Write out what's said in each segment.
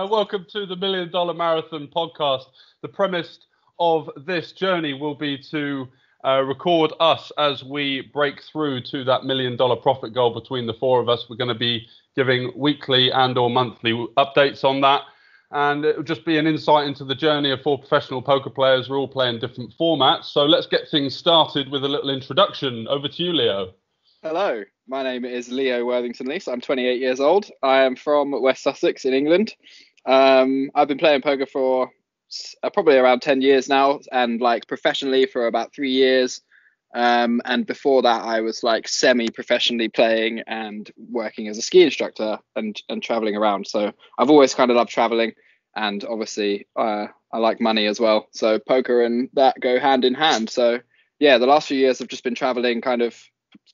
Welcome to the $1 Million Marathon podcast. The premise of this journey will be to record us as we break through to that $1 million profit goal between the four of us. We're going to be giving weekly and or monthly updates on that. And it will just be an insight into the journey of four professional poker players. We're all playing different formats. So let's get things started with a little introduction. Over to you, Leo. Hello, my name is Leo Worthington-Leese. I'm 28 years old. I am from West Sussex in England. I've been playing poker for probably around 10 years now, and like professionally for about 3 years. And before that, I was like semi-professionally playing and working as a ski instructor and traveling around. So I've always kind of loved traveling, and obviously I like money as well. So poker and that go hand in hand. So yeah, the last few years I've just been traveling, kind of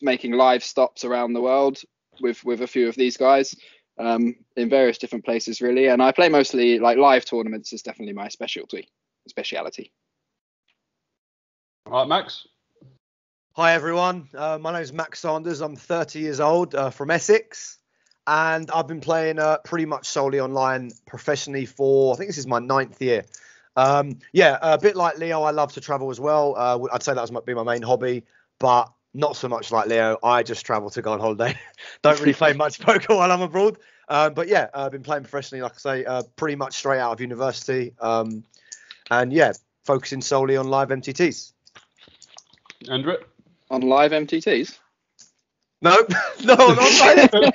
making live stops around the world with a few of these guys in various different places really, and I play mostly like live tournaments is definitely my speciality. All right, Max. Hi everyone, my name is Max Sanders. I'm 30 years old, from Essex, and I've been playing pretty much solely online professionally for, I think this is my 9th year. A bit like Leo, I love to travel as well. I'd say that might be my main hobby, but not so much like Leo. I just travel to go on holiday. Don't really play much poker while I'm abroad. But yeah, I've been playing professionally, like I say, pretty much straight out of university. And yeah, focusing solely on live MTTs. Endrit? On live MTTs? No, not like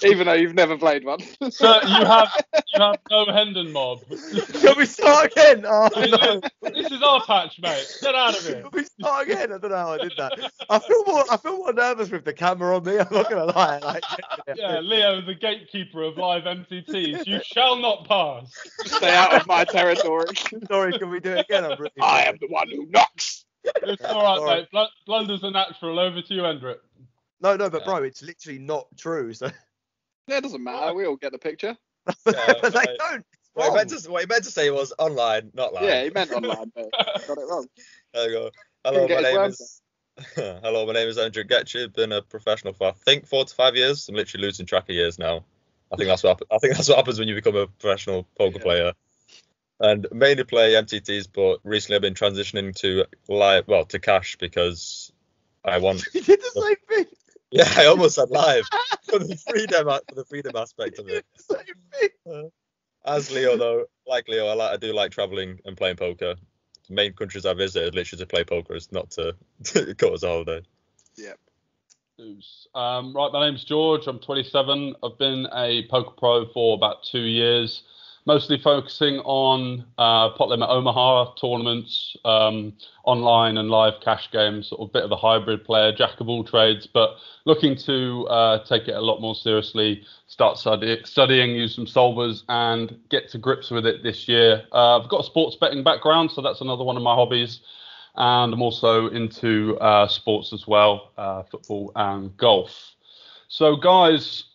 Even though you've never played one. So you have no Hendon mob. Can we start again? Oh, no. This is our patch, mate. Get out of here. Can we start again? I don't know how I did that. I feel more nervous with the camera on me. I'm not gonna lie. Yeah, Leo, the gatekeeper of live MTTs. You shall not pass. Stay out of my territory. Sorry, can we do it again? I am the one who knocks. It's all right, mate. Blunders are natural. Over to you, Endrit. No, but bro, it's literally not true. So Yeah, it doesn't matter. We all get the picture. but they don't. What he meant to say was online, not live. Yeah, he meant online, but got it wrong. There you go. Hello, my name is Sanders and Endrit Geci. I've been a professional for I think 4 to 5 years. I'm literally losing track of years now. I think that's what happens when you become a professional poker player. And mainly play MTTs, but recently I've been transitioning to live, to cash, because I want. You did the same thing. Yeah, I almost said live for the freedom aspect of it. Same thing. As Leo, though, like Leo, I do like traveling and playing poker. The main countries I visit are literally to play poker, it's not to go as a holiday. Yeah. Right, my name's George. I'm 27. I've been a poker pro for about 2 years, mostly focusing on pot limit Omaha tournaments, online and live cash games, sort of bit of a hybrid player, jack of all trades, but looking to take it a lot more seriously, start studying, use some solvers and get to grips with it this year. I've got a sports betting background, so that's another one of my hobbies. And I'm also into sports as well, football and golf. So, guys,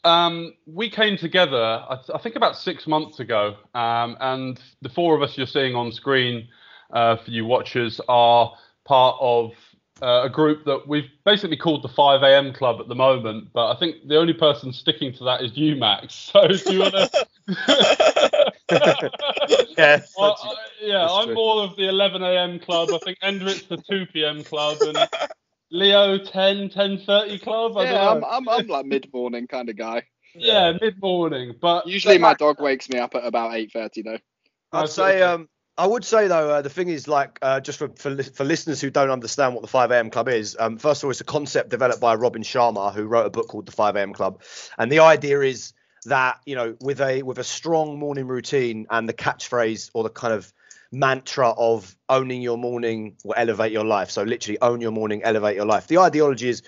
we came together, I think, about 6 months ago, and the four of us you're seeing on screen for you watchers are part of a group that we've basically called the 5 a.m. Club at the moment, but I think the only person sticking to that is you, Max. So, do you want to... I'm more of the 11 a.m. Club. I think Endrit's the 2 p.m. Club, and... Leo, 10:30 club? I'm like mid-morning kind of guy. Yeah, mid-morning. But usually my dog wakes me up at about 8:30 though. I would say though, the thing is, like, just for listeners who don't understand what the 5 a.m. Club is, first of all, it's a concept developed by Robin Sharma, who wrote a book called The 5 a.m. Club, and the idea is that, you know, with a strong morning routine and the catchphrase or the kind of mantra of owning your morning will elevate your life. So literally own your morning, elevate your life. The ideology is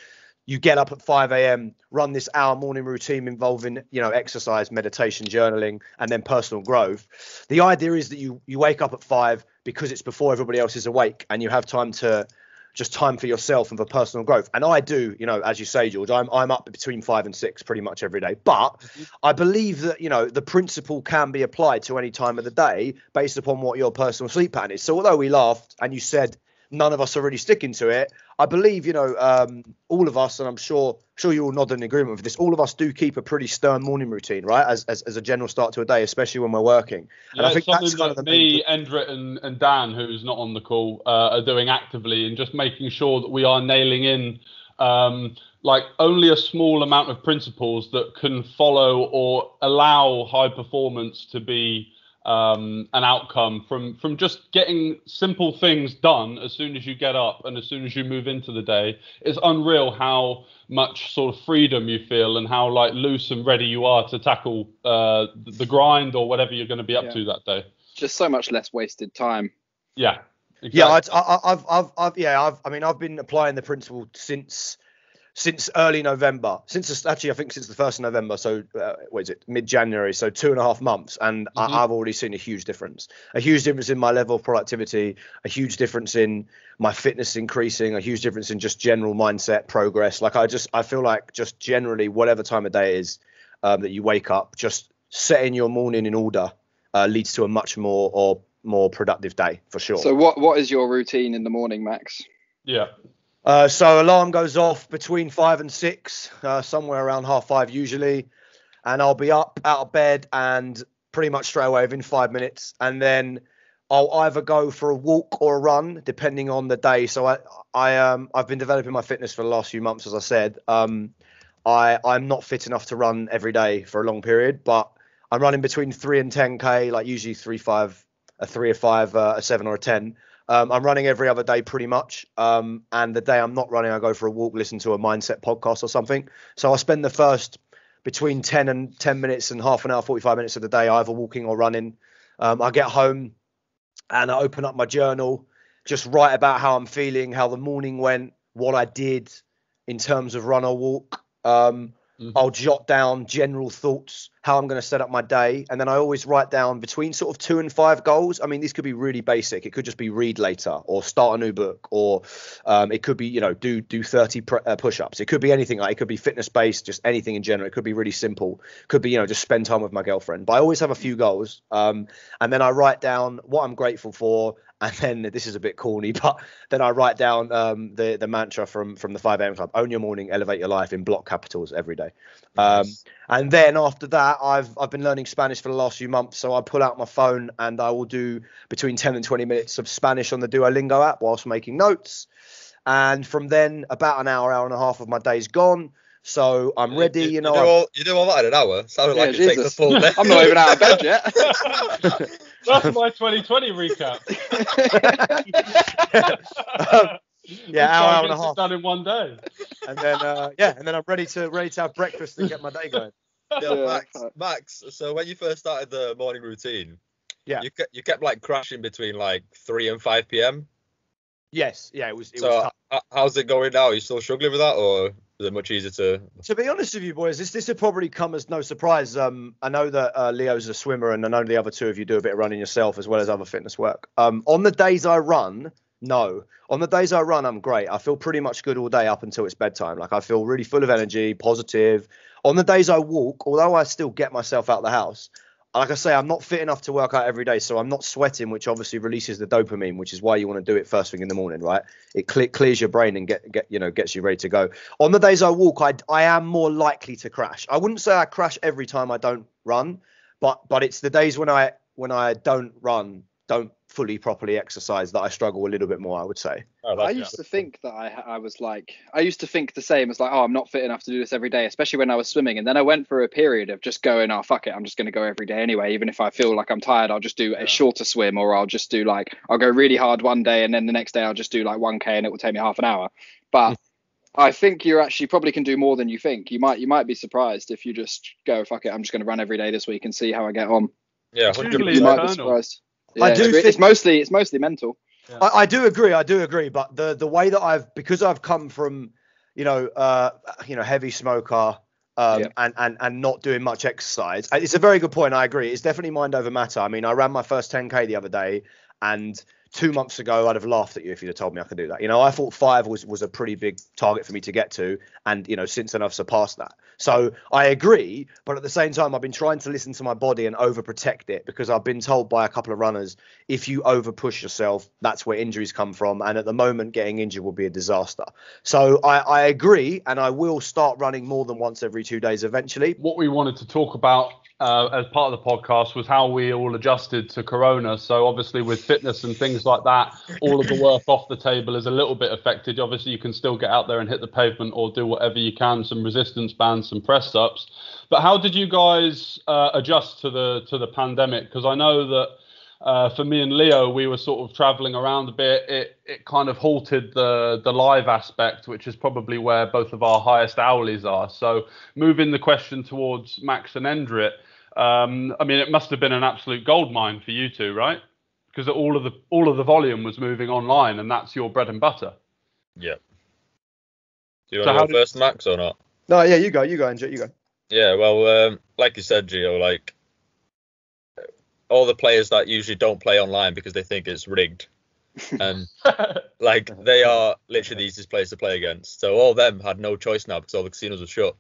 you get up at 5 a.m., run this hour morning routine involving, you know, exercise, meditation, journaling, and then personal growth. The idea is that you wake up at 5 because it's before everybody else is awake and you have time for yourself and for personal growth. And I do, you know, as you say, George, I'm up between 5 and 6 pretty much every day. But I believe that, you know, the principle can be applied to any time of the day based upon what your personal sleep pattern is. So although we laughed and you said none of us are really sticking to it, I believe, all of us, and I'm sure you all nod in agreement with this, all of us do keep a pretty stern morning routine, right? As a general start to a day, especially when we're working. Yeah, and I think something that's kind of the me, Endrit, and Dan, who's not on the call, are doing actively, and just making sure that we are nailing in like only a small amount of principles that can follow or allow high performance to be an outcome from just getting simple things done as soon as you get up and as soon as you move into the day. It's unreal how much sort of freedom you feel and how like loose and ready you are to tackle the grind or whatever you're going to be up to that day. Just so much less wasted time. Yeah. Exactly. Yeah, I've been applying the principle since early November, I think since the 1st of November. So what is it, mid-January? So 2.5 months, and I've already seen a huge difference in my level of productivity, a huge difference in my fitness increasing, a huge difference in just general mindset progress. Like I feel like just generally, whatever time of day it is that you wake up, just setting your morning in order leads to a much more productive day for sure. So what is your routine in the morning, Max? Yeah. So alarm goes off between 5 and 6, somewhere around 5:30 usually, and I'll be up out of bed and pretty much straight away within 5 minutes, and then I'll either go for a walk or a run depending on the day. So I've been developing my fitness for the last few months, as I said. I'm not fit enough to run every day for a long period, but I'm running between 3 and 10k, like usually 3-5, a 3, a 5, a 7 or a 10. I'm running every other day pretty much. And the day I'm not running, I go for a walk, listen to a mindset podcast or something. So I spend the first between 10 minutes and half an hour, 45 minutes of the day, either walking or running. I get home and I open up my journal, just write about how I'm feeling, how the morning went, what I did in terms of run or walk. I'll jot down general thoughts, how I'm going to set up my day. And then I always write down between sort of 2 and 5 goals. I mean, these could be really basic. It could just be read later or start a new book, or it could be, do 30 push-ups. It could be anything. Like it could be fitness based, just anything in general. It could be really simple. It could be, just spend time with my girlfriend. But I always have a few goals. And then I write down what I'm grateful for. And then this is a bit corny, but then I write down the mantra from the 5 a.m. Club: own your morning, elevate your life, in block capitals every day. Nice. And then after that, I've been learning Spanish for the last few months. So I pull out my phone and I will do between 10 and 20 minutes of Spanish on the Duolingo app whilst making notes. And from then, about an hour and a half of my day's gone. So I'm ready, You do all that in an hour? Sounded like it takes the full day. I'm not even out of bed yet. That's my 2020 recap. Hour and a half done in one day. And then I'm ready to have breakfast and get my day going. Max. So when you first started the morning routine, you kept like crashing between like 3 and 5 p.m. Yes, yeah, it was so tough. How's it going now? Are you still struggling with that, or is it much easier to be honest with you, boys? This will probably come as no surprise. I know that Leo's a swimmer, and I know the other two of you do a bit of running yourself as well as other fitness work. On the days I run, no. On the days I run, I'm great. I feel pretty much good all day up until it's bedtime. Like I feel really full of energy, positive. On the days I walk, although I still get myself out of the house, like I say, I'm not fit enough to work out every day, so I'm not sweating, which obviously releases the dopamine, which is why you want to do it first thing in the morning, right? It clears your brain and gets you ready to go. On the days I walk, I am more likely to crash. I wouldn't say I crash every time I don't run, but it's the days when I don't run, don't fully properly exercise, that I struggle a little bit more, I would say. I used to think that I used to think the same as like, oh, I'm not fit enough to do this every day, especially when I was swimming. And then I went through a period of just going, oh, fuck it, I'm just going to go every day anyway. Even if I feel like I'm tired, I'll just do a shorter swim, or I'll just do I'll go really hard one day and then the next day I'll just do like 1K and it will take me half an hour. But I think you actually probably can do more than you think. You might be surprised if you just go, fuck it, I'm just going to run every day this week and see how I get on. Yeah, 100%. You might be surprised. Yeah, I do think it's mostly mental. Yeah. I do agree. But the way that because I've come from, heavy smoker, and not doing much exercise. It's a very good point. I agree. It's definitely mind over matter. I mean, I ran my first 10K the other day, and 2 months ago, I'd have laughed at you if you'd have told me I could do that. You know, I thought 5 was a pretty big target for me to get to. And, you know, since then I've surpassed that. So I agree. But at the same time, I've been trying to listen to my body and overprotect it, because I've been told by a couple of runners, if you overpush yourself, that's where injuries come from. And at the moment, getting injured will be a disaster. So I agree. And I will start running more than once every 2 days eventually. What we wanted to talk about as part of the podcast was how we all adjusted to Corona. So obviously with fitness and things like that, all of the work off the table is a little bit affected. Obviously you can still get out there and hit the pavement or do whatever you can, some resistance bands, some press ups. But how did you guys adjust to the pandemic? Because I know that for me and Leo, we were sort of traveling around a bit. It kind of halted the live aspect, which is probably where both of our highest hourlies are. So moving the question towards Max and Endrit, I mean, it must have been an absolute goldmine for you two, right? Because all of the volume was moving online, and that's your bread and butter. Yeah. Do you want to go first, Max, or not? No, yeah, you go, Endrit, you go. Yeah, well, like you said, Gio, like all the players that usually don't play online because they think it's rigged, and like they are literally the easiest players to play against. So all of them had no choice now because all the casinos were shut.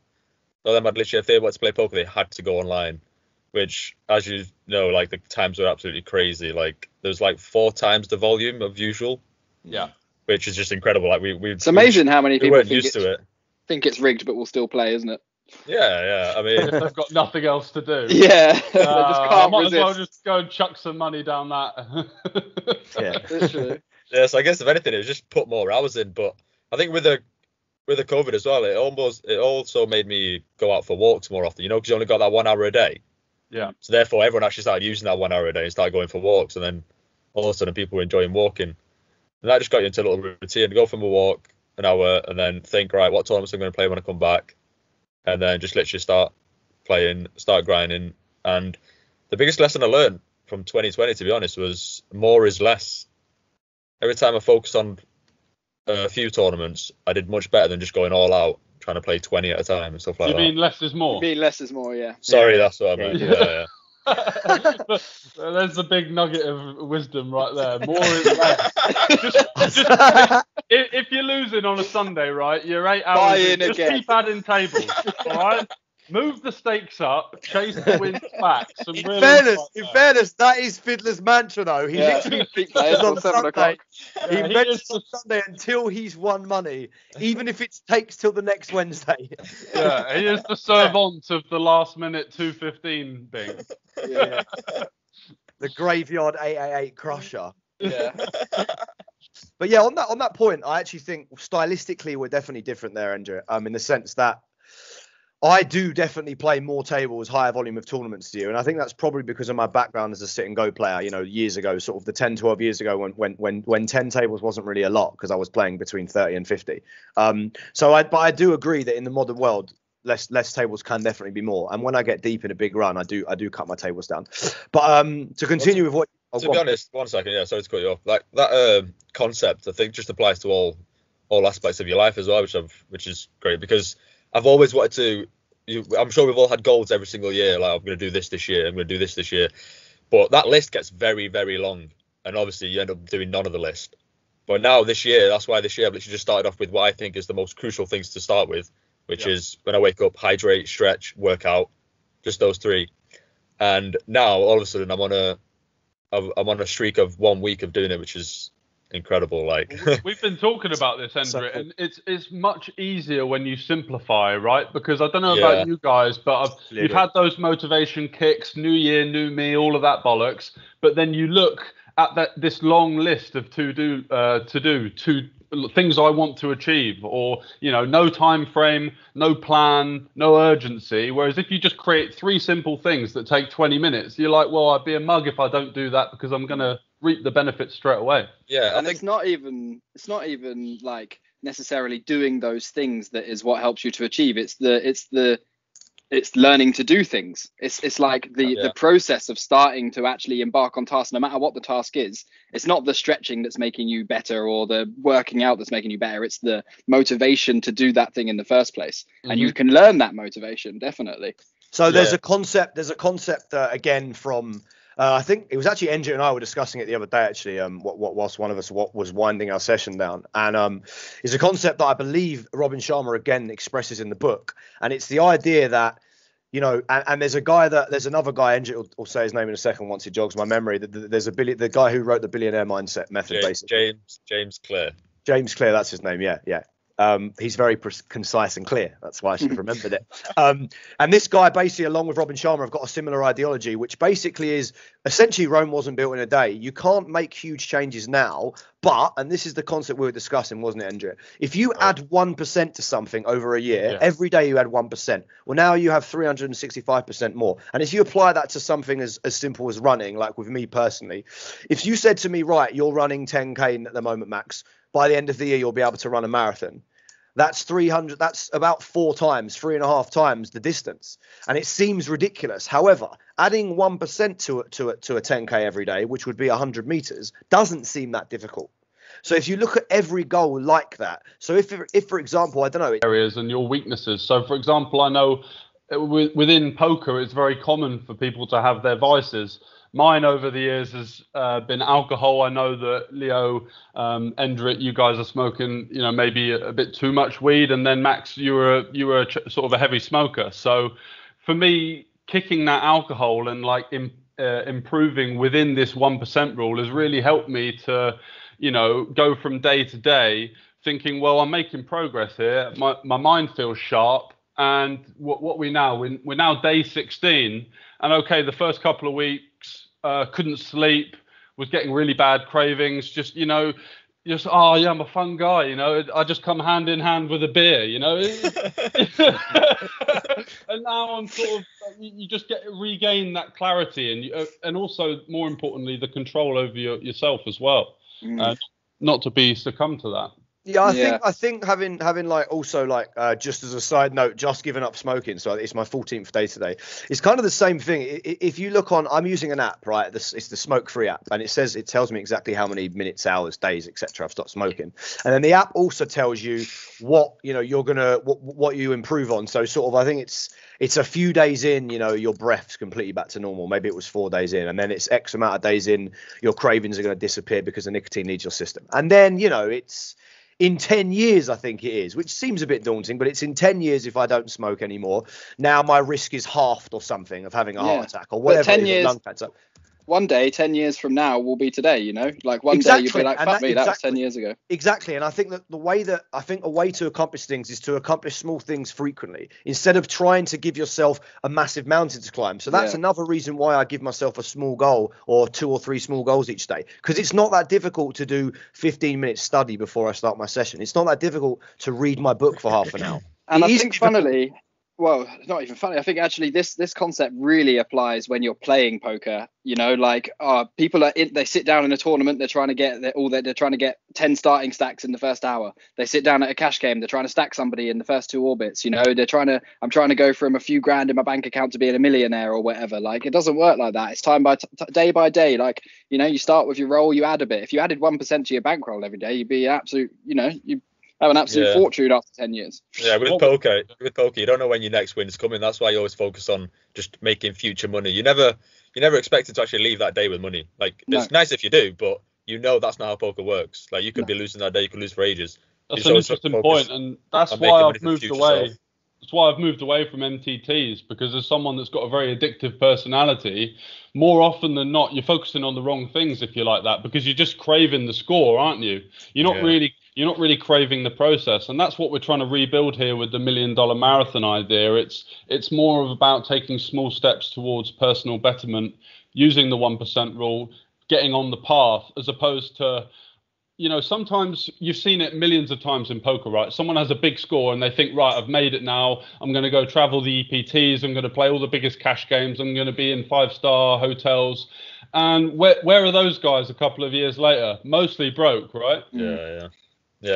All of them had literally, if they wanted to play poker, they had to go online. Which, as you know, like the times were absolutely crazy. Like there's like 4 times the volume of usual. Yeah. Which is just incredible. Like it's amazing how many people think it's rigged, but will still play, isn't it? Yeah. I mean, they've got nothing else to do. Yeah. They just can't I might resist. as well just go and chuck some money down that. Yeah. Literally. Yeah. So I guess if anything, it was just put more hours in. But I think with the COVID as well, it also made me go out for walks more often. You know, because you only got that 1 hour a day. Yeah. So therefore, everyone actually started using that 1 hour a day and started going for walks, and then all of a sudden, people were enjoying walking, and that just got you into a little routine. Go from a walk an hour, and then think, right, what tournaments I'm going to play when I come back, and then just literally start playing, start grinding. And the biggest lesson I learned from 2020, to be honest, was more is less. Every time I focused on a few tournaments, I did much better than just going all out, trying to play 20 at a time and stuff like that. You mean less is more? You mean less is more, yeah. Sorry, that's what I meant. Yeah. There's the big nugget of wisdom right there. More is less. just if you're losing on a Sunday, right, you're 8 hours in, just keep adding tables, all right? Move the stakes up, chase the wins back. In fairness, that is Fiddler's mantra, though. He literally plays on Sunday. He bets on Sunday until he's won money, even if it takes till the next Wednesday. Yeah, he is the servant of the last minute 2:15 thing. Yeah. The graveyard 888 crusher. Yeah. But yeah, on that point, I actually think stylistically we're definitely different there, Endrit. In the sense that I do definitely play more tables, higher volume of tournaments to you. And I think that's probably because of my background as a sit and go player, you know, years ago, sort of the 10, 12 years ago when 10 tables wasn't really a lot because I was playing between 30 and 50. But I do agree that in the modern world, less tables can definitely be more. And when I get deep in a big run, I do cut my tables down. But to continue with what... To be honest, 1 second, yeah, sorry to cut you off. Like that concept, I think, just applies to all aspects of your life as well, which is great because I've always wanted to. I'm sure we've all had goals every single year. Like, I'm going to do this year. I'm going to do this year. But that list gets very, very long. And obviously, you end up doing none of the list. But now this year, that's why this year I've literally just started off with what I think is the most crucial things to start with, which is when I wake up, hydrate, stretch, workout, just those 3. And now, all of a sudden, I'm on a streak of 1 week of doing it, which is incredible. Like we've been talking about this, Endrit, and it's much easier when you simplify, right? Because I don't know about you guys, but you've had those motivation kicks, new year, new me, all of that bollocks. But then you look at this long list of to do things I want to achieve, or no time frame, no plan, no urgency. Whereas if you just create 3 simple things that take 20 minutes, you're like, well, I'd be a mug if I don't do that because I'm gonna reap the benefits straight away. Yeah, and it's not even like necessarily doing those things that is what helps you to achieve. It's learning to do things. It's like the process of starting to actually embark on tasks, no matter what the task is. It's not the stretching that's making you better or the working out that's making you better. It's the motivation to do that thing in the first place. And you can learn that motivation, definitely. So there's a concept again from I think it was actually Endrit and I were discussing it the other day, actually, whilst one of us was winding our session down. And it's a concept that I believe Robin Sharma again expresses in the book. And it's the idea that, you know, and there's another guy, Endrit will say his name in a second once he jogs my memory. There's the guy who wrote the Billionaire Mindset Method, basically. James Clear. James Clear, that's his name, yeah. He's very concise and clear. That's why I should have remembered it. And this guy, basically, along with Robin Sharma, have got a similar ideology, which basically is essentially Rome wasn't built in a day. You can't make huge changes now, but, and this is the concept we were discussing, wasn't it, Endrit? If you add 1% to something over a year, every day you add 1%. Well, now you have 365% more. And if you apply that to something as simple as running, like with me personally, if you said to me, right, you're running 10K at the moment, Max, by the end of the year, you'll be able to run a marathon. That's 300. That's about 3.5 times the distance. And it seems ridiculous. However, adding 1% to a 10K every day, which would be 100 meters, doesn't seem that difficult. So if you look at every goal like that, so if for example, I don't know, areas and your weaknesses. So for example, I know within poker, it's very common for people to have their vices. Mine over the years has been alcohol. I know that Leo, Endrit, you guys are smoking, you know, maybe a bit too much weed, and then Max, you were sort of a heavy smoker. So for me, kicking that alcohol and like improving within this 1% rule has really helped me to, you know, go from day to day thinking, well, I'm making progress here. My mind feels sharp. And what we're now day 16, and okay, the first couple of weeks couldn't sleep, was getting really bad cravings. Just oh yeah, I'm a fun guy. You know, I just come hand in hand with a beer. You know, and now I'm sort of you just regain that clarity and also more importantly the control over yourself as well. Not to succumb to that. Yeah, I think having like also like just as a side note, just given up smoking. So it's my 14th day today. It's kind of the same thing. If you look on, I'm using an app, right? It's the smoke free app, and it tells me exactly how many minutes, hours, days, etc. I've stopped smoking. And then the app also tells you what what you improve on. So sort of, I think it's a few days in, you know, your breath's completely back to normal. Maybe it was 4 days in, and then it's X amount of days in, your cravings are going to disappear because the nicotine leaves your system. And then, you know, it's in 10 years, I think it is, which seems a bit daunting, but it's in 10 years if I don't smoke anymore. Now my risk is halved or something of having a heart attack or whatever. 10 years, lung cancer. One day, 10 years from now will be today, you know, like one day you'll be like, fuck me, that was 10 years ago. Exactly. And I think that a way to accomplish things is to accomplish small things frequently instead of trying to give yourself a massive mountain to climb. So that's another reason why I give myself a small goal or 2 or 3 small goals each day, because it's not that difficult to do 15 minutes study before I start my session. It's not that difficult to read my book for half an hour. And I think funnily, well, not even funny. I think actually this concept really applies when you're playing poker. You know, like people they sit down in a tournament. They're trying to get 10 starting stacks in the first hour. They sit down at a cash game. They're trying to stack somebody in the first 2 orbits. You know, I'm trying to go from a few grand in my bank account to being a millionaire or whatever. Like, it doesn't work like that. It's time by day by day. Like, you know, you start with your roll, you add a bit. If you added 1% to your bankroll every day, you'd be absolute. You know, you have an absolute fortune after 10 years. Yeah, with poker, you don't know when your next win's coming. That's why you always focus on just making future money. You never expected to actually leave that day with money. Like, it's nice if you do, but you know that's not how poker works. Like, you could be losing that day, you could lose for ages. That's an interesting point, and that's why I've moved away. That's why I've moved away from MTTs, because as someone that's got a very addictive personality, more often than not, you're focusing on the wrong things if you're like that, because you're just craving the score, aren't you? You're not really craving the process, and that's what we're trying to rebuild here with the $1 Million Marathon idea. It's more of about taking small steps towards personal betterment, using the 1% rule, getting on the path, as opposed to, you know, sometimes you've seen it millions of times in poker, right? Someone has a big score and they think, right, I've made it now. I'm going to go travel the EPTs. I'm going to play all the biggest cash games. I'm going to be in 5-star hotels. And where are those guys a couple of years later? Mostly broke, right? Yeah.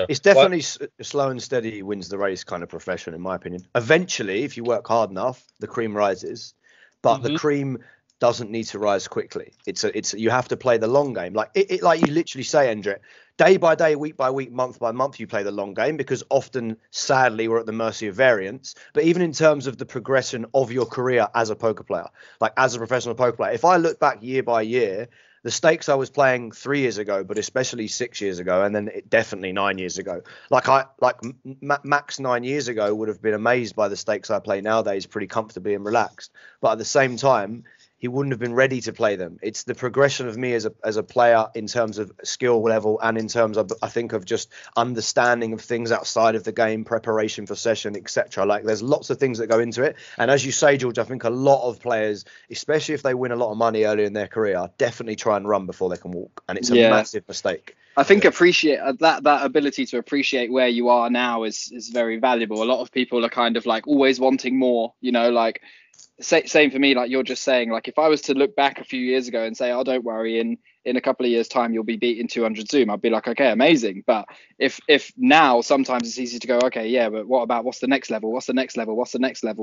It's definitely slow and steady wins the race kind of profession, in my opinion. Eventually, if you work hard enough, the cream rises, but the cream doesn't need to rise quickly. It's you have to play the long game. Like like you literally say, Endrit, day by day, week by week, month by month, you play the long game, because often, sadly, we're at the mercy of variance. But even in terms of the progression of your career as a poker player, like as a professional poker player, if I look back year by year, the stakes I was playing 3 years ago, but especially 6 years ago, and then definitely 9 years ago, Max 9 years ago would have been amazed by the stakes I play nowadays, pretty comfortably and relaxed. But at the same time, he wouldn't have been ready to play them. It's the progression of me as a player in terms of skill level, and in terms of, I think, of just understanding of things outside of the game, preparation for session, etc. Like, there's lots of things that go into it. And as you say, George, I think a lot of players, especially if they win a lot of money early in their career, definitely try and run before they can walk. And it's a massive mistake. I think appreciate that ability to appreciate where you are now is very valuable. A lot of people are kind of like always wanting more, you know, like, same for me, like you're just saying, like if I was to look back a few years ago and say, oh, don't worry, in a couple of years time you'll be beating 200 Zoom, I'd be like, okay, amazing. But if now sometimes it's easy to go, okay, yeah, but what about what's the next level,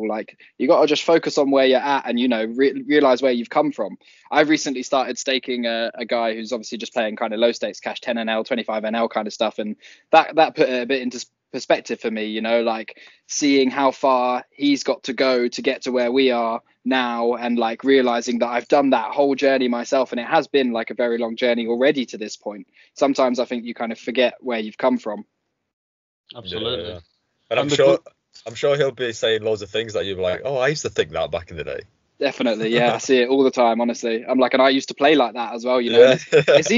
like you got to just focus on where you're at and, you know, realize where you've come from. I've recently started staking a guy who's obviously just playing kind of low stakes cash, 10 NL 25 NL kind of stuff, and that put it a bit into perspective for me, you know, like seeing how far he's got to go to get to where we are now, and like realizing that I've done that whole journey myself, and it has been like a very long journey already to this point. Sometimes I think you kind of forget where you've come from. Absolutely. Yeah. And I'm sure he'll be saying loads of things that you're like, oh, I used to think that back in the day. Definitely, yeah. I see it all the time, honestly. I'm like, and I used to play like that as well, you know. Yeah. It's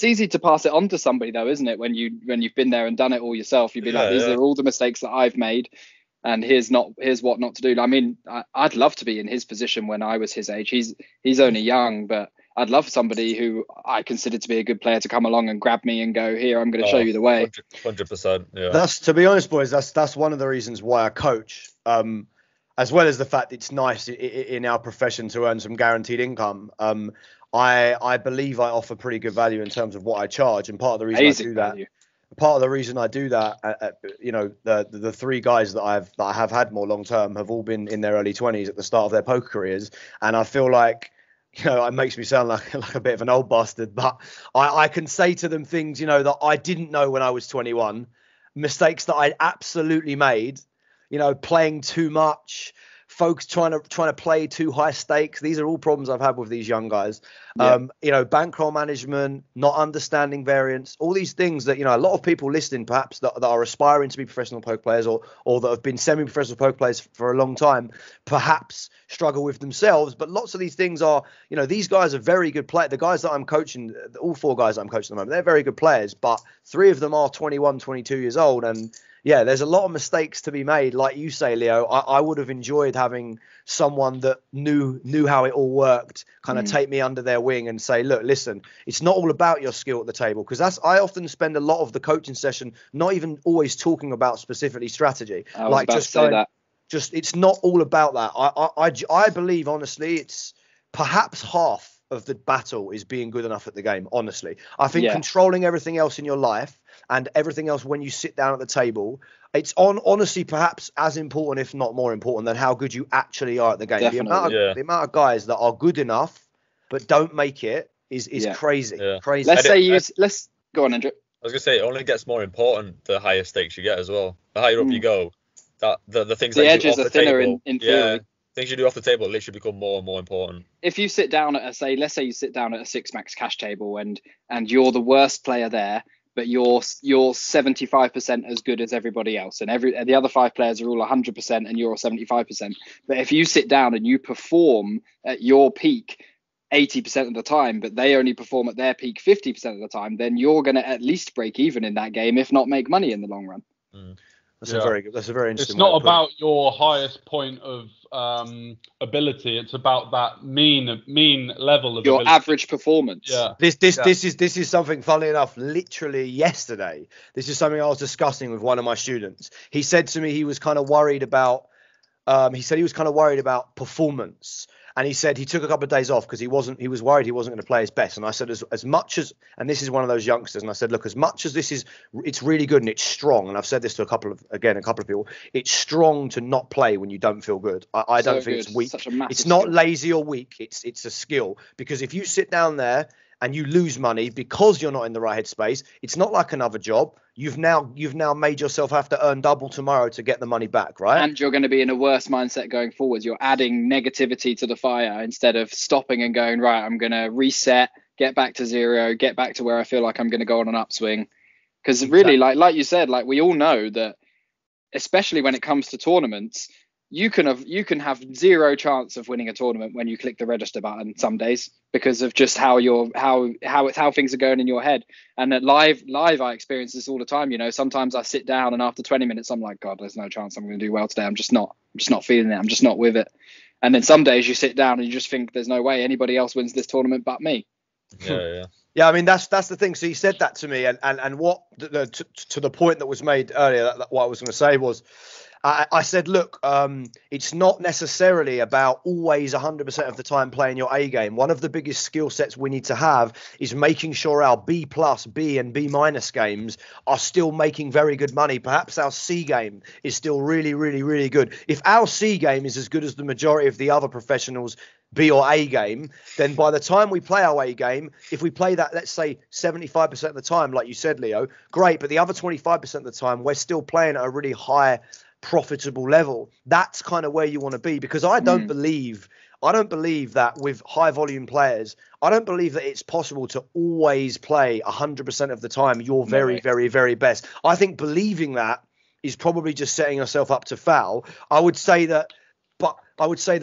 easy to pass it on to somebody though, isn't it? When you've been there and done it all yourself, you'd be like, these are all the mistakes that I've made, and here's what not to do. I mean, I'd love to be in his position when I was his age. He's only young, but I'd love somebody who I consider to be a good player to come along and grab me and go, here, I'm going to show you the way. 100%. Yeah. That's, to be honest, boys, that's one of the reasons why I coach. As well as the fact it's nice in our profession to earn some guaranteed income. I believe I offer pretty good value in terms of what I charge, and part of the reason I do that, you know, the three guys that I have had more long term have all been in their early 20s at the start of their poker careers, and I feel like, you know, it makes me sound like a bit of an old bastard, but I can say to them things, you know, that I didn't know when I was 21, mistakes that I absolutely made. You know, playing too much, folks trying to play too high stakes. These are all problems I've had with these young guys. You know, bankroll management, not understanding variance, all these things that, you know, a lot of people listening perhaps that are aspiring to be professional poker players or that have been semi-professional poker players for a long time, perhaps struggle with themselves. But lots of these things are, you know, these guys are very good players. The guys that I'm coaching, all four guys that I'm coaching at the moment, they're very good players, but three of them are 21, 22 years old. And yeah, there's a lot of mistakes to be made. Like you say, Leo, I would have enjoyed having someone that knew how it all worked, kind of take me under their wing and say, look, listen, it's not all about your skill at the table. Because I often spend a lot of the coaching session not even always talking about specifically strategy. Like just it's not all about that. I believe, honestly, it's perhaps half of the battle is being good enough at the game. Honestly, I think controlling everything else in your life and everything else when you sit down at the table, it's honestly perhaps as important, if not more important, than how good you actually are at the game. The amount of guys that are good enough but don't make it is crazy. Yeah. Crazy. Let's go on, Endrit. I was gonna say, it only gets more important the higher stakes you get as well. The higher up you go, that the things the edges are thinner in theory. Things you do off the table literally become more and more important. If you sit down at let's say you sit down at a 6-max cash table and you're the worst player there, but you're 75% as good as everybody else, and the other 5 players are all 100% and you're 75%. But if you sit down and you perform at your peak 80% of the time, but they only perform at their peak 50% of the time, then you're going to at least break even in that game, if not make money in the long run. That's a very interesting. It's not about your highest point of ability. It's about that mean level of your ability. Average performance. Yeah. This is something, funnily enough, literally yesterday. This is something I was discussing with one of my students. He said to me he was kind of worried about. Performance. And he said he took a couple of days off because he was worried he wasn't going to play his best. And I said, as much as, and this is one of those youngsters, and I said, look, as much as it's really good and it's strong, and I've said this to a couple of people, it's strong to not play when you don't feel good. I don't think it's weak. It's not lazy or weak. It's a skill, because if you sit down there and you lose money because you're not in the right headspace, it's not like another job. You've now made yourself have to earn double tomorrow to get the money back, right? And you're going to be in a worse mindset going forwards. You're adding negativity to the fire instead of stopping and going, right, I'm going to reset, get back to zero, get back to where I feel like I'm going to go on an upswing. Because really, like you said, like we all know that, especially when it comes to tournaments, you can have zero chance of winning a tournament when you click the register button some days, because of just how things are going in your head. And at live I experience this all the time. You know, sometimes I sit down and after 20 minutes I'm like, God, there's no chance I'm going to do well today. I'm just not feeling it. I'm just not with it. And then some days you sit down and you just think there's no way anybody else wins this tournament but me. Yeah, I mean that's the thing. So you said that to me, and what to the point that was made earlier. What I was going to say was, I said, look, it's not necessarily about always 100% of the time playing your A game. One of the biggest skill sets we need to have is making sure our B+, B and B- games are still making very good money. Perhaps our C game is still really, really, really good. If our C game is as good as the majority of the other professionals' B or A game, then by the time we play our A game, if we play that, let's say 75% of the time, like you said, Leo, great. But the other 25% of the time, we're still playing at a really high profitable level. That's kind of where you want to be, because I don't believe that with high volume players, I don't believe that it's possible to always play 100% of the time your very, very, very best. I think believing that is probably just setting yourself up to fail. I would say that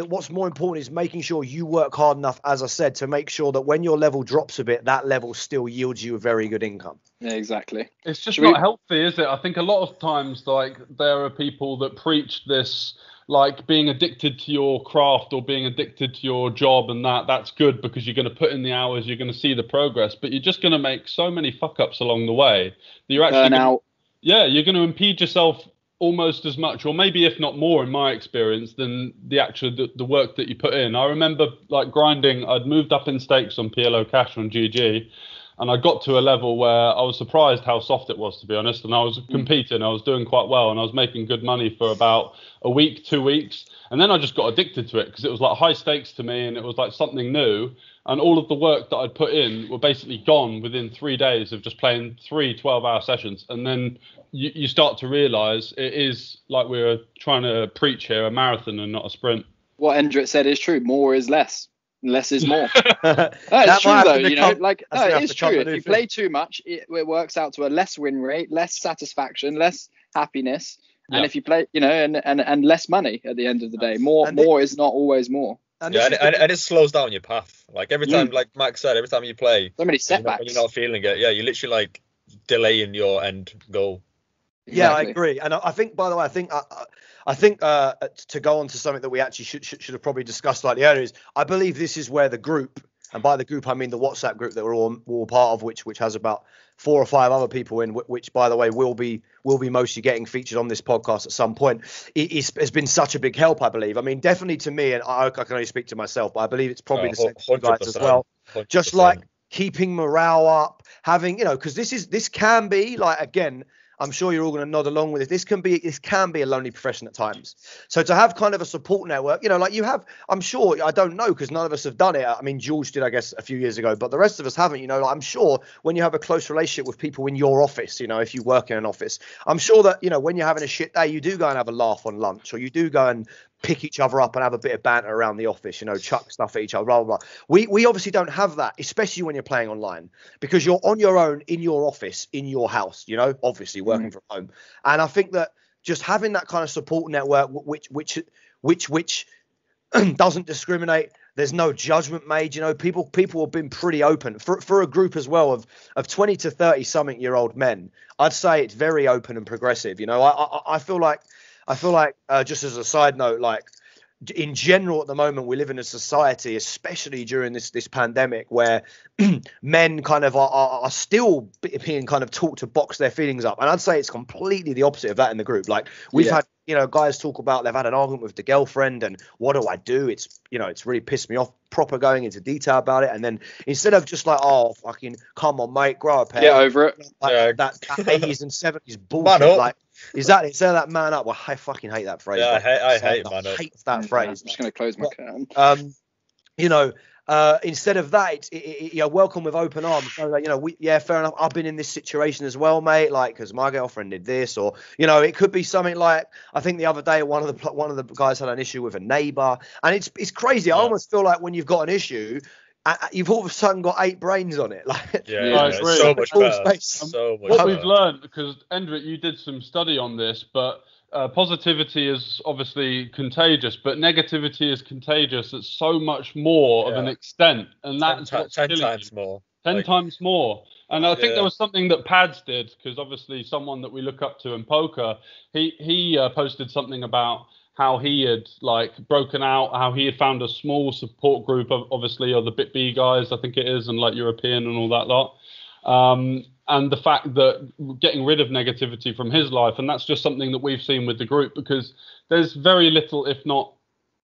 what's more important is making sure you work hard enough, as I said, to make sure that when your level drops a bit, that level still yields you a very good income. Yeah, exactly. It's just not healthy, is it? I think a lot of times, like, there are people that preach this, like, being addicted to your craft or being addicted to your job, and that's good because you're going to put in the hours, you're going to see the progress, but you're just going to make so many fuck ups along the way that you're actually you're going to impede yourself almost as much, or maybe if not more, in my experience, than the work that you put in. I remember, like, grinding. I'd moved up in stakes on PLO cash on GG, and I got to a level where I was surprised how soft it was, to be honest. And I was competing, I was doing quite well, and I was making good money for about a week, 2 weeks, and then I just got addicted to it because it was like high stakes to me, and it was like something new. And all of the work that I'd put in were basically gone within 3 days of just playing 3 12-hour sessions. And then you start to realise it is, like we were trying to preach here, a marathon and not a sprint. What Endrit said is true. More is less. Less is more. It's true, though. You know, like, no, it is true. If you play too much, it works out to a less win rate, less satisfaction, less happiness. Yeah. And if you play, you know, and less money at the end of the day. More is not always more. And it slows down your path. Like, every time, like Max said, every time you play, so many setbacks. When you're not feeling it, you're literally like delaying your end goal. Yeah, exactly. I agree. And I think, by the way, I think to go on to something that we actually should have probably discussed slightly earlier is, I believe this is where the group, and by the group I mean the WhatsApp group that we're all part of, which has about 4 or 5 other people in, which, by the way, will be mostly getting featured on this podcast at some point. Has been such a big help, I believe. I mean, definitely to me, and I can only speak to myself, but I believe it's probably the same to you guys as well. 100%. Just like keeping morale up, having, you know, because this can be, like, again, I'm sure you're all going to nod along with it. This can be a lonely profession at times. So to have kind of a support network, you know, like you have, I'm sure, I don't know, because none of us have done it. I mean, George did, I guess, a few years ago, but the rest of us haven't. You know, like, I'm sure when you have a close relationship with people in your office, you know, if you work in an office, I'm sure that, you know, when you're having a shit day, you do go and have a laugh on lunch, or you do go and pick each other up and have a bit of banter around the office, you know, chuck stuff at each other, blah, blah, blah. We obviously don't have that, especially when you're playing online, because you're on your own in your office, in your house, you know, obviously working from home. And I think that just having that kind of support network, which doesn't discriminate, there's no judgment made, you know, people have been pretty open for a group as well of 20 to 30 something year old men. I'd say it's very open and progressive. You know, I feel like just as a side note, like, in general at the moment, we live in a society, especially during this pandemic, where men kind of are still being kind of taught to box their feelings up. And I'd say it's completely the opposite of that in the group. Like, we've had, you know, guys talk about they've had an argument with the girlfriend and what do I do? It's, you know, it's really pissed me off, proper going into detail about it. And then instead of just like, oh, fucking come on, mate, grow up, get over it. Like, that 80s and 70s bullshit. Like, exactly. Say that man up. Well, I fucking hate that phrase. Yeah, I hate man up. I hate that phrase. I'm just going to close my curtain. You know, Instead of that, it's welcome with open arms. So that, fair enough. I've been in this situation as well, mate. Like, because my girlfriend did this, or it could be something like, I think the other day one of the guys had an issue with a neighbour, and it's crazy. I almost feel like when you've got an issue, you've all of a sudden got 8 brains on it. Like, it's so much better. So much what we've learned, because Endrit, you did some study on this, but positivity is obviously contagious, but negativity is contagious at so much more of an extent, and that's 10 times more. 10 times more. And I think there was something that Pads did, because obviously someone that we look up to in poker, he posted something about how he had broken out, how he had found a small support group of obviously of the Bit B guys, I think it is, and European and all that lot. And the fact that getting rid of negativity from his life, and that's just something that we've seen with the group, because there's very little, if not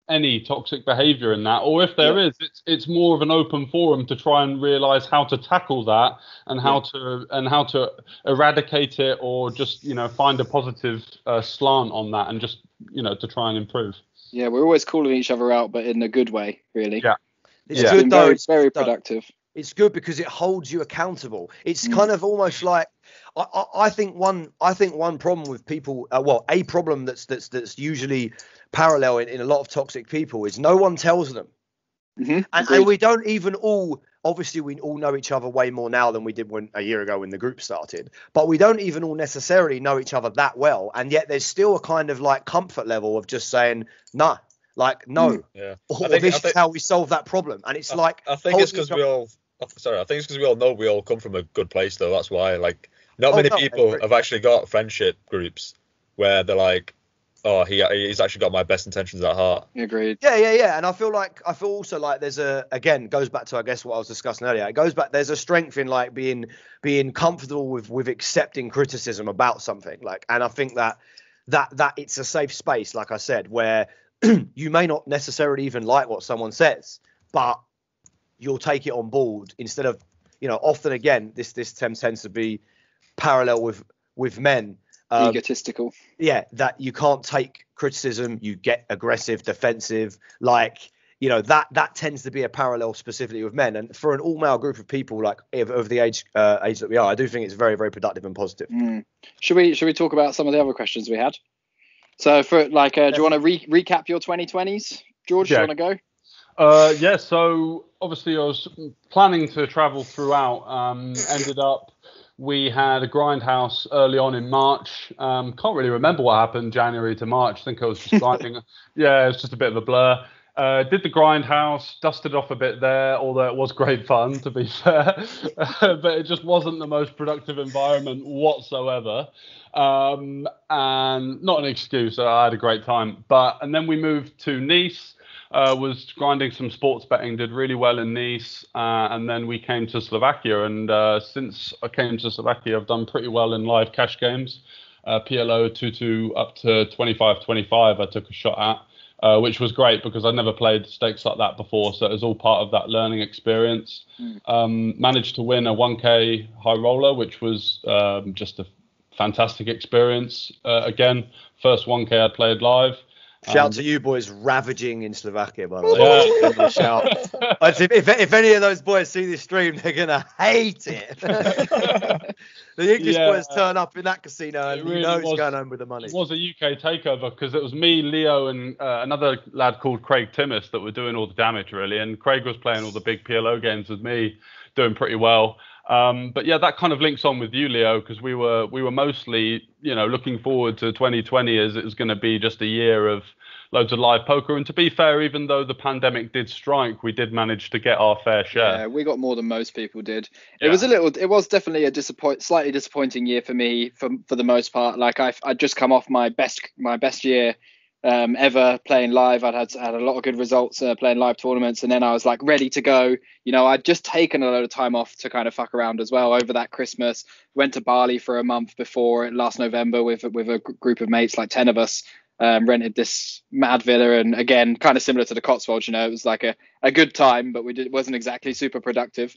any, toxic behavior in that, or if there is, it's more of an open forum to try and realize how to tackle that and how to eradicate it, or just find a positive slant on that, and just to try and improve. Yeah, we're always calling each other out, but in a good way, really. Yeah, it's good though. It's very productive. It's good because it holds you accountable. It's kind of almost like, I think one problem with people, a problem that's usually parallel in a lot of toxic people is no one tells them. And we don't even obviously we all know each other way more now than we did a year ago when the group started, but we don't even all necessarily know each other that well. And yet there's still a kind of comfort level of just saying, no. Or this is how we solve that problem. And it's I think it's because we all know we all come from a good place, though. That's why, not many people have actually got friendship groups where they're like, oh, he's actually got my best intentions at heart. Agreed. Yeah. And I feel also like there's goes back to, I guess, what I was discussing earlier. It goes back, there's a strength in being comfortable with accepting criticism about something. And I think that it's a safe space, like I said, where you may not necessarily even like what someone says, but you'll take it on board instead of, often again, this tends to be parallel with men. Egotistical. Yeah, that you can't take criticism, you get aggressive, defensive, that tends to be a parallel specifically with men. And for an all-male group of people of the age that we are, I do think it's very, very productive and positive. Should we talk about some of the other questions we had? So for do you want to recap your 2020s, George? Yeah. Do you want to go? So obviously I was planning to travel throughout. Ended up, we had a grindhouse early on in March. Can't really remember what happened January to March. I think I was just grinding. Yeah, it's just a bit of a blur. Did the grindhouse, dusted off a bit there, although it was great fun, to be fair. But it just wasn't the most productive environment whatsoever. And not an excuse, I had a great time. And then we moved to Nice. Was grinding some sports betting, did really well in Nice, and then we came to Slovakia, and since I came to Slovakia, I've done pretty well in live cash games, PLO 2-2 up to 25-25 I took a shot at, which was great because I'd never played stakes like that before, so it was all part of that learning experience. Managed to win a 1K high roller, which was just a fantastic experience. Again, first 1K I played live. Shout to you boys ravaging in Slovakia, by the way. Yeah. Shout. If any of those boys see this stream, they're going to hate it. The English boys turn up in that casino and really who's going home with the money. It was a UK takeover because it was me, Leo, and another lad called Craig Timmis that were doing all the damage, really. And Craig was playing all the big PLO games with me, doing pretty well. But yeah, that kind of links on with you, Leo, because we were mostly, looking forward to 2020 as it was going to be just a year of loads of live poker. And to be fair, even though the pandemic did strike, we did manage to get our fair share. Yeah, we got more than most people did. Yeah. It was definitely a slightly disappointing year for me for the most part. I'd just come off my best year ever playing live. I'd had a lot of good results playing live tournaments, and then I was ready to go. I'd just taken a load of time off to kind of fuck around as well over that Christmas. Went to Bali for a month before last November with a group of mates, 10 of us. Rented this mad villa, and again, kind of similar to the Cotswolds, it was a good time, but wasn't exactly super productive.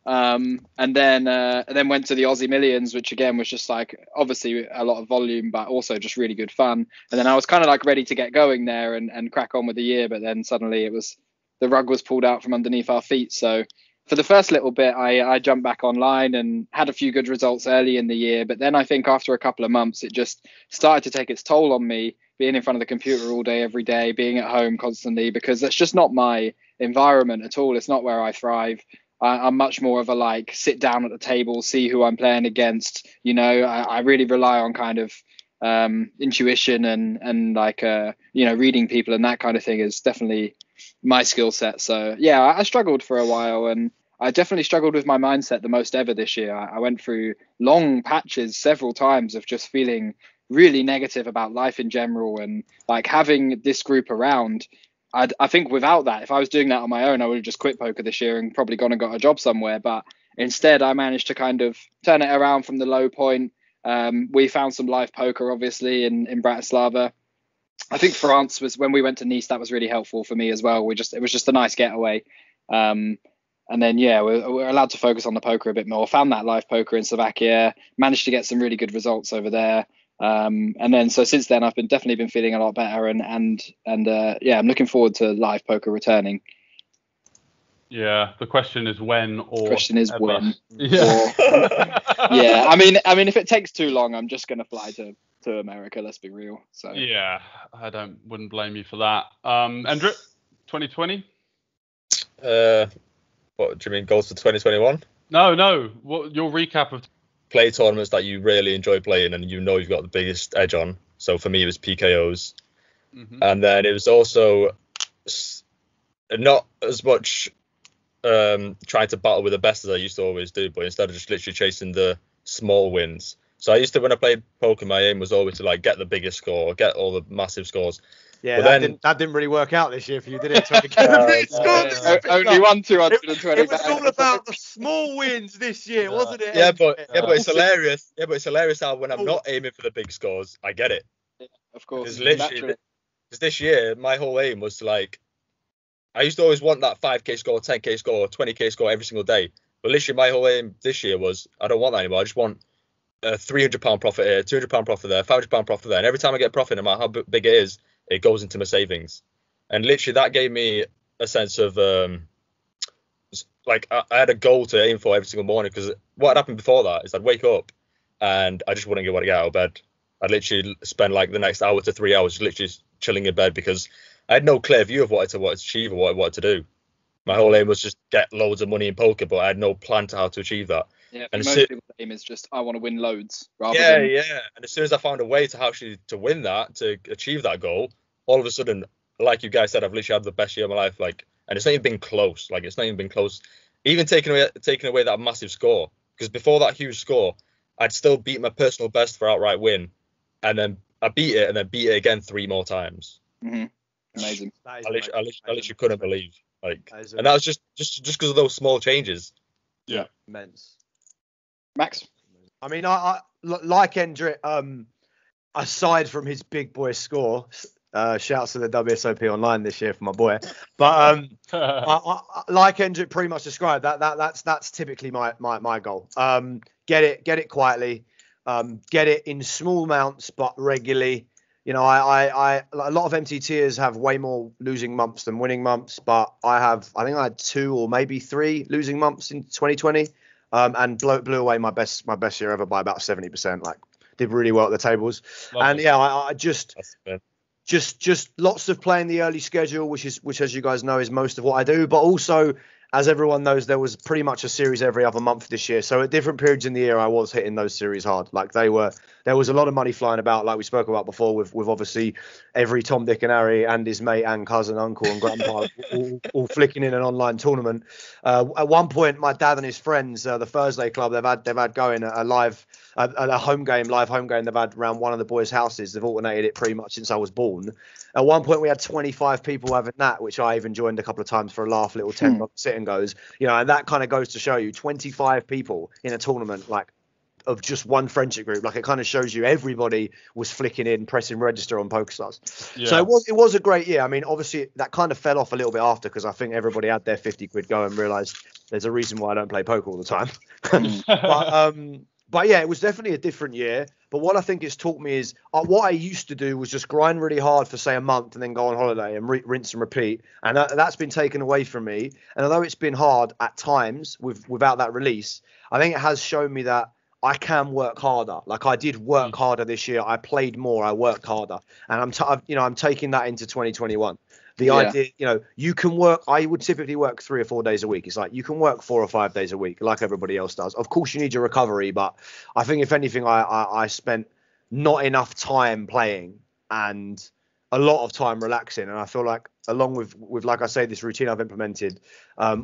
And then went to the Aussie Millions, which again was just obviously a lot of volume, but also just really good fun. And then I was kind of ready to get going there and crack on with the year, but then suddenly it was the rug was pulled out from underneath our feet. So for the first little bit, I jumped back online and had a few good results early in the year. But then I think after a couple of months, it just started to take its toll on me, being in front of the computer all day, every day, being at home constantly, because that's just not my environment at all. It's not where I thrive. I'm much more of a like sit down at the table, see who I'm playing against. You know, I really rely on kind of intuition and like reading people, and that kind of thing is definitely my skill set. So yeah, I struggled for a while, and I definitely struggled with my mindset the most ever this year. I went through long patches several times of just feeling really negative about life in general, and like having this group around. I think without that, if I was doing that on my own, I would have just quit poker this year and probably gone and got a job somewhere. But instead, I managed to kind of turn it around from the low point. We found some live poker, obviously, in Bratislava. I think France was, when we went to Nice, that was really helpful for me as well. It was just a nice getaway. And then, yeah, we're allowed to focus on the poker a bit more. Found that live poker in Slovakia, managed to get some really good results over there. And then, so since then, I've definitely been feeling a lot better, and yeah, I'm looking forward to live poker returning. Yeah, the question is when, or question is ever. when. Yeah. Yeah, I mean, if it takes too long, I'm just gonna fly to America. Let's be real. So Yeah, I wouldn't blame you for that. Endrit, 2020? What do you mean, goals for 2021? No. What your recap of? Play tournaments that you really enjoy playing and you know you've got the biggest edge on. So for me, it was PKOs. Mm-hmm. And then it was also not as much trying to battle with the best as I used to always do, but instead of just literally chasing the small wins. So I used to, when I played poker, my aim was always to like get the biggest score, get all the massive scores. Yeah, that didn't really work out this year for you, did it? Only won 220. It was all about the small wins this year, wasn't it? Yeah, but it's hilarious. Yeah, but it's hilarious how when I'm not aiming for the big scores, I get it. Yeah, of course. Because this year, my whole aim was to like, I used to always want that 5k score, 10k score, 20k score every single day. But literally, my whole aim this year was I don't want that anymore. I just want a £300 profit here, £200 profit there, £500 profit there, and every time I get profit, no matter how big it is, it goes into my savings. And literally that gave me a sense of like I had a goal to aim for every single morning, because what had happened before that is I'd wake up and I just wouldn't want to get out of bed. I'd literally spend like the next hour to 3 hours literally chilling in bed because I had no clear view of what to achieve or what I wanted to do. My whole aim was just get loads of money in poker, but I had no plan to how to achieve that. Yeah, and most people's aim is just I want to win loads. Yeah. And as soon as I found a way to actually to win that, to achieve that goal, all of a sudden, like you guys said, I've literally had the best year of my life. Like, and it's not even been close. Like, it's not even been close. Even taking away that massive score, because before that huge score, I'd still beat my personal best for outright win, and then I beat it, and then beat it again 3 more times. Mm-hmm. Amazing. I literally couldn't believe. Like, and that was just because of those small changes. Yeah, immense. Max, I mean, I like Endrit. Aside from his big boy score, shouts to the WSOP online this year for my boy. But I like Endrit pretty much described. That's typically my goal. Get it quietly, get it in small amounts but regularly. You know, I a lot of MTTers have way more losing months than winning months, but I think I had 2 or maybe 3 losing months in 2020, and blew away my best year ever by about 70%. Like, did really well at the tables. Lovely. And yeah, I just lots of playing the early schedule, which as you guys know is most of what I do, but also, as everyone knows, there was pretty much a series every other month this year. So at different periods in the year, I was hitting those series hard. Like, there was a lot of money flying about, like we spoke about before, with obviously every Tom, Dick and Harry and his mate and cousin, uncle and grandpa all flicking in an online tournament. At one point, my dad and his friends, the Thursday Club, they've had going a live home game they've had around one of the boys' houses. They've alternated it pretty much since I was born. At one point, we had 25 people having that, which I even joined a couple of times for a laugh, little 10 sit and goes. You know, and that kind of goes to show you 25 people in a tournament, like, of just one friendship group. Like, it kind of shows you everybody was flicking in, pressing register on PokerStars. Yeah. So it was a great year. I mean, obviously that kind of fell off a little bit after, because I think everybody had their 50 quid go and realized there's a reason why I don't play poker all the time. But yeah, it was definitely a different year. But But what I think it's taught me is what I used to do was just grind really hard for, say, a month and then go on holiday and rinse and repeat. And that's been taken away from me. And although it's been hard at times without that release, I think it has shown me that I can work harder. Like I did work harder this year. I played more. I worked harder. And I'm taking that into 2021. The idea, you can work. I would typically work 3 or 4 days a week. It's like you can work 4 or 5 days a week, like everybody else does. Of course, you need your recovery, but I think if anything, I spent not enough time playing and a lot of time relaxing. And I feel like, along with like I say, this routine I've implemented, I'm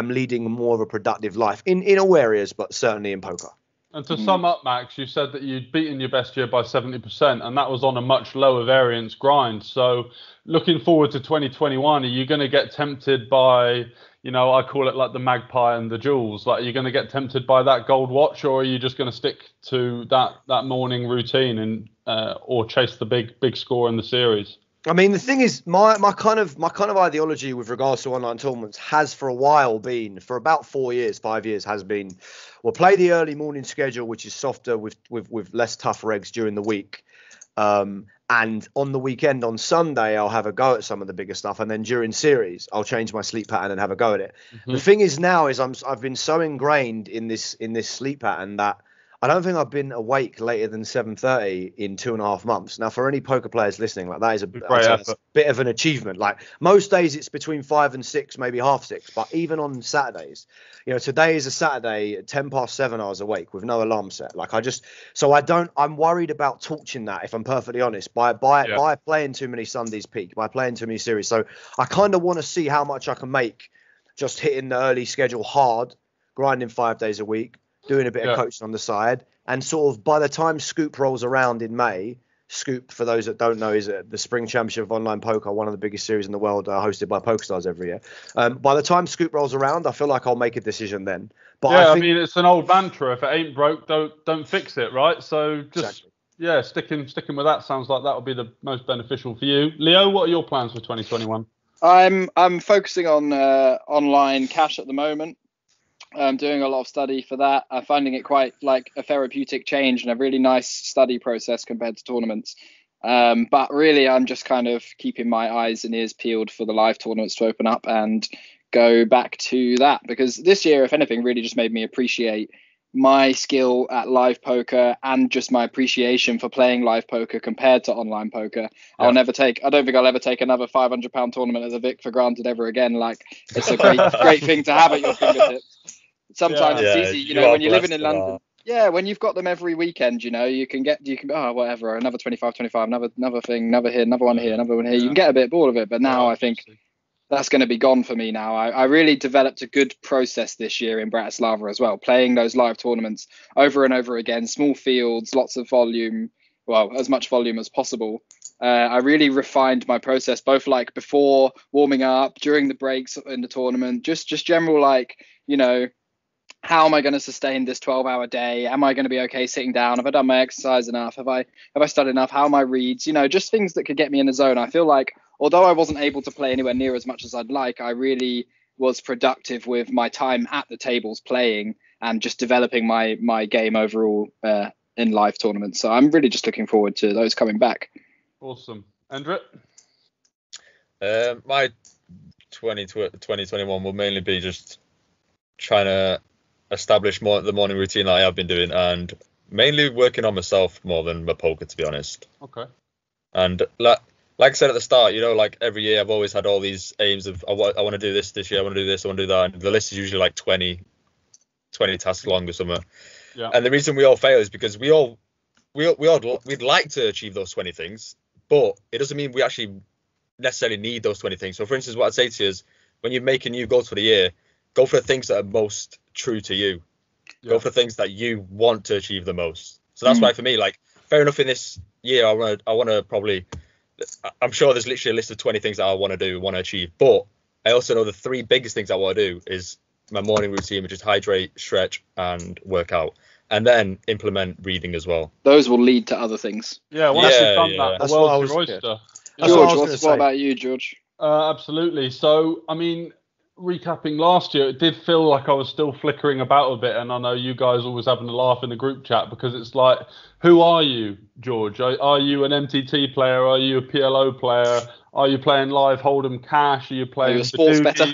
leading more of a productive life in all areas, but certainly in poker. And to sum up, Max, you said that you'd beaten your best year by 70%, and that was on a much lower variance grind. So looking forward to 2021, are you going to get tempted by, I call it like the magpie and the jewels? Like, are you going to get tempted by that gold watch, or are you just going to stick to that morning routine and or chase the big score in the series? I mean, the thing is, my kind of ideology with regards to online tournaments has for a while been, for about 5 years, has been, we'll play the early morning schedule, which is softer with less tough regs during the week. And on the weekend, on Sunday, I'll have a go at some of the bigger stuff. And then during series, I'll change my sleep pattern and have a go at it. Mm-hmm. The thing is now is I've been so ingrained in this sleep pattern that I don't think I've been awake later than 7:30 in 2.5 months. Now, for any poker players listening, like that is a bit of an achievement. Like most days, it's between 5 and 6, maybe 5:30. But even on Saturdays, today is a Saturday, 7:10, I was awake with no alarm set. Like I'm worried about torching that, if I'm perfectly honest, by playing too many Sundays peak, by playing too many series. So I kind of want to see how much I can make just hitting the early schedule hard, grinding 5 days a week, doing a bit of coaching on the side, and sort of by the time Scoop rolls around in May, Scoop, for those that don't know, is the Spring Championship of Online Poker, one of the biggest series in the world, hosted by PokerStars every year. By the time Scoop rolls around, I feel like I'll make a decision then. But I mean, it's an old mantra: if it ain't broke, don't fix it, right? So just sticking with that sounds like that would be the most beneficial for you. Leo, what are your plans for 2021? I'm focusing on online cash at the moment. I'm doing a lot of study for that. I'm finding it quite like a therapeutic change and a really nice study process compared to tournaments. But really, I'm just kind of keeping my eyes and ears peeled for the live tournaments to open up and go back to that. Because this year, if anything, really just made me appreciate my skill at live poker and just my appreciation for playing live poker compared to online poker. Yeah. I don't think I'll ever take another £500 tournament as a Vic for granted ever again. Like, it's a great thing to have at your fingertips. Sometimes it's easy, when you're living in London. Yeah, when you've got them every weekend, you can whatever, another 25, another thing, another one here. You can get a bit bored of it, but now I think that's going to be gone for me now. I really developed a good process this year in Bratislava as well, playing those live tournaments over and over again, small fields, lots of volume, as much volume as possible. I really refined my process, both like before warming up, during the breaks in the tournament, just general, how am I going to sustain this 12-hour day? Am I going to be okay sitting down? Have I done my exercise enough? Have I studied enough? How are my reads? Just things that could get me in the zone. I feel like, although I wasn't able to play anywhere near as much as I'd like, I really was productive with my time at the tables playing and just developing my game overall in live tournaments. So I'm really just looking forward to those coming back. Awesome. Endrit? My 2021 will mainly be just trying to establish more the morning routine that I have been doing, and mainly working on myself more than my poker, to be honest. Okay. And like I said at the start, like every year I've always had all these aims of I want to do this year, I want to do this, I want to do that, and the list is usually like 20 tasks long or something. Yeah. And the reason we all fail is because we'd like to achieve those 20 things, but it doesn't mean we actually necessarily need those 20 things. So for instance, what I'd say to you is, when you're making new goals for the year, go for the things that are most true to you. Yeah. Go for the things that you want to achieve the most. So that's why for me, like, fair enough, in this year, I want to probably, I'm sure there's literally a list of 20 things that I want to do, want to achieve. But I also know the 3 biggest things I want to do is my morning routine, which is hydrate, stretch, and work out. And then implement reading as well. Those will lead to other things. Yeah, once you've done that, the world's your oyster. George, what about you, George? Absolutely. So, I mean, recapping last year, it did feel like I was still flickering about a bit, and I know you guys always having a laugh in the group chat because it's like, who are you, George? Are you an MTT player? Are you a PLO player? Are you playing live Hold'em cash? Are you playing a sports better?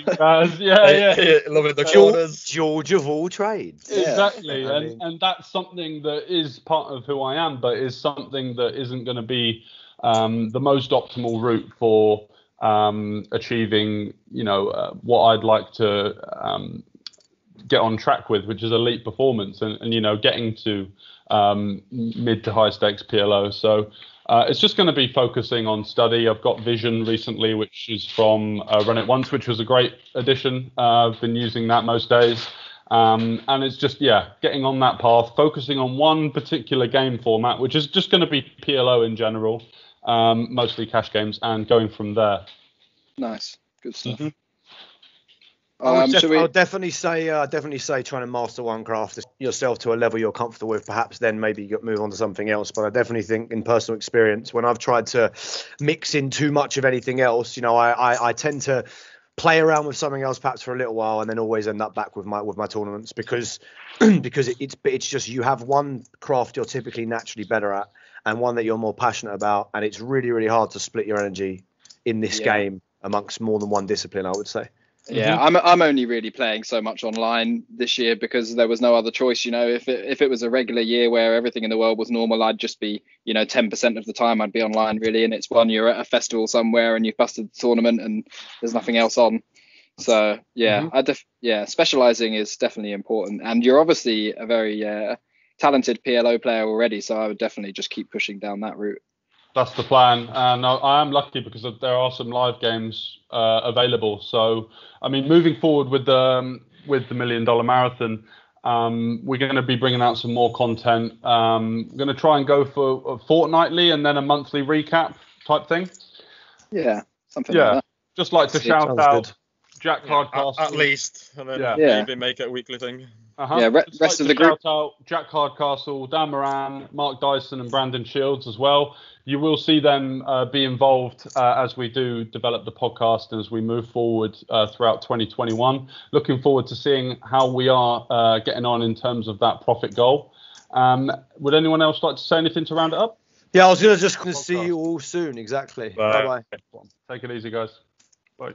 Yeah. Love it, the corners. George of all trades. Exactly, Yeah. and that's something that is part of who I am, but is something that isn't going to be the most optimal route for achieving, what I'd like to get on track with, which is elite performance and getting to mid to high stakes PLO. So it's just going to be focusing on study. I've got Vision recently, which is from Run It Once, which was a great addition. I've been using that most days. And it's just, getting on that path, focusing on one particular game format, which is just going to be PLO in general, mostly cash games, and going from there. Nice. Good stuff. Mm-hmm. I would definitely say trying to master one craft yourself to a level you're comfortable with. Perhaps then maybe you move on to something else. But I definitely think, in personal experience, when I've tried to mix in too much of anything else, I tend to play around with something else perhaps for a little while and then always end up back with my tournaments because it's just, you have one craft you're typically naturally better at and one that you're more passionate about, and it's really, really hard to split your energy in this game amongst more than one discipline, I would say. Yeah, I'm only really playing so much online this year because there was no other choice. If it was a regular year where everything in the world was normal, I'd just be 10% of the time I'd be online really, and it's one you're at a festival somewhere and you've busted the tournament and there's nothing else on. So specializing is definitely important, and you're obviously a very talented PLO player already, so I would definitely just keep pushing down that route. That's the plan, and I am lucky because there are some live games available. So, I mean, moving forward with the $1 Million Marathon, we're going to be bringing out some more content. We're going to try and go for fortnightly and then a monthly recap type thing. Yeah, something like that. Just like to shout out Jack Hardcastle. At least, and then maybe make it a weekly thing. Rest of the group. Shout out Jack Hardcastle, Dan Moran, Mark Dyson, and Brandon Shields as well. You will see them be involved as we do develop the podcast and as we move forward throughout 2021. Looking forward to seeing how we are getting on in terms of that profit goal. Would anyone else like to say anything to round it up? Yeah, I was going to see you all soon. Exactly. Bye-bye. Take it easy, guys. Bye.